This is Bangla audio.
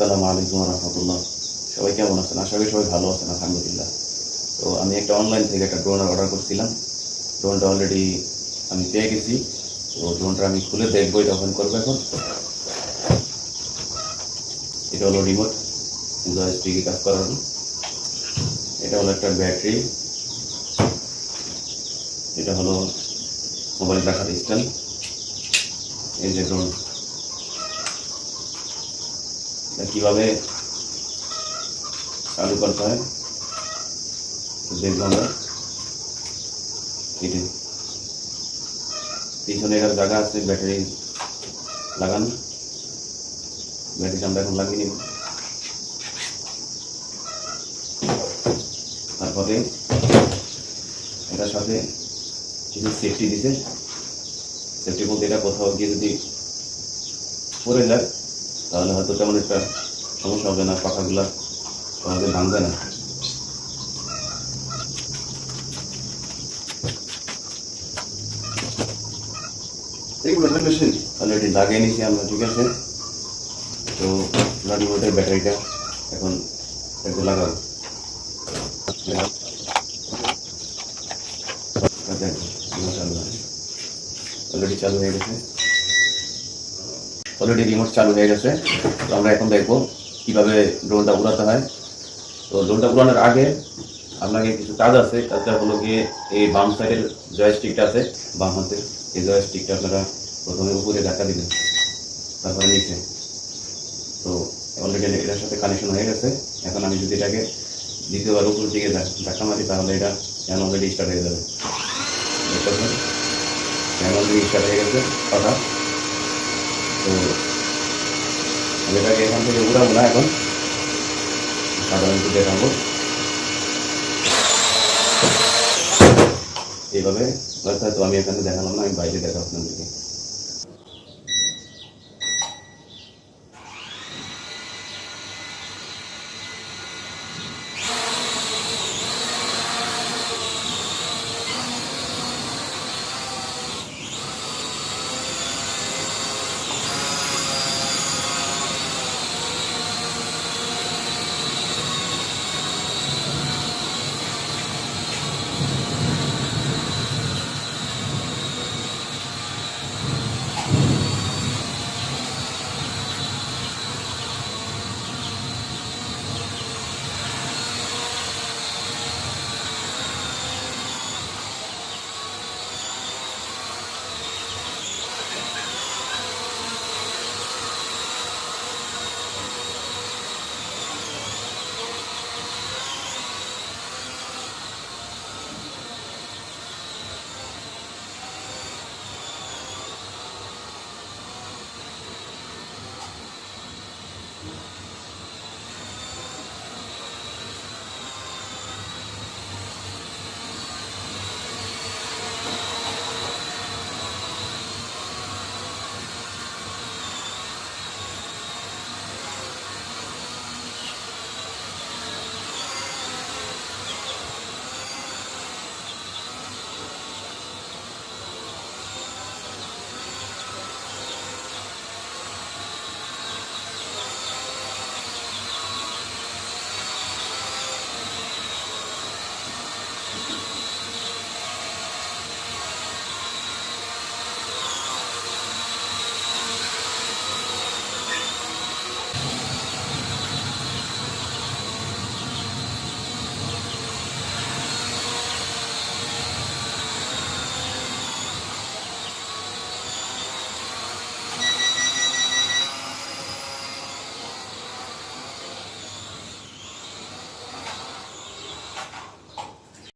আসসালামু আলাইকুম রহমতুল্লাহ। সবাই কেমন আছেন? আশা করি সবাই ভালো আছেন, আলহামদুলিল্লাহ। তো আমি একটা অনলাইন থেকে একটা ড্রোন অর্ডার করছিলাম। ড্রোনটা অলরেডি আমি পেয়ে গেছি। তো ড্রোনটা আমি খুলে দেখবো, এটা ওপেন করবো এখন। এটা হলো রিমোট জয়স্টিকে কাজ করানো। এটা হলো একটা ব্যাটারি। এটা হলো মোবাইল রাখার স্ট্যান্ড। এই যে ড্রোন, কিভাবে চালু করতে হয় দেখবো আমরা। পিছনে এর জায়গা আছে ব্যাটারি লাগানো। ব্যাটারিটা আমরা এখন লাগিয়ে নিব। তারপরে এটার সাথে কিছু সেফটি দিছে। সেফটি বলতে এটা কোথাও গিয়ে যদি পড়ে যায় তাহলে হয়তো তেমন একটা সমস্যা হবে না, পাখাগুলা সহজে ভাঙবে না। অলরেডি লাগিয়ে নিয়েছি আমরা, ঠিক আছে। তো রিমোটের ব্যাটারিটা এখন একটু লাগাবো। অলরেডি চালু হয়ে গেছে। অলরেডি রিমোট চালু হয়ে গেছে। তো আমরা এখন দেখবো কিভাবে ড্রোনটা উড়াতে হয়। তো ড্রোনটা উড়ানোর আগে আপনাকে কিছু কাজ আছে। কাজটা হলো গিয়ে এই বাম সাইডের জয়স্টিকটা আছে, বাম হাতে এই জয়স্টিকটা আপনারা প্রথমে উপরে ধাক্কা দিবেন, তারপরে নিচে। তো অলরেডি এটার সাথে কানেকশন হয়ে গেছে। এখন আমি যদি এটাকে দ্বিতীয়বার উপর দিকে ধাক্কা মারি তাহলে এটা এখন অলরেডি স্টার্ট হয়ে যাবে। এখন অলরেডি স্টার্ট হয়ে গেছে কথা। তো এটাকে এখান থেকে উড়াবো না, এখন সাধারণত দেখাবো এইভাবে। তো আমি এখানে দেখালাম না, আমি বাইরে দেখাবো আপনাদেরকে।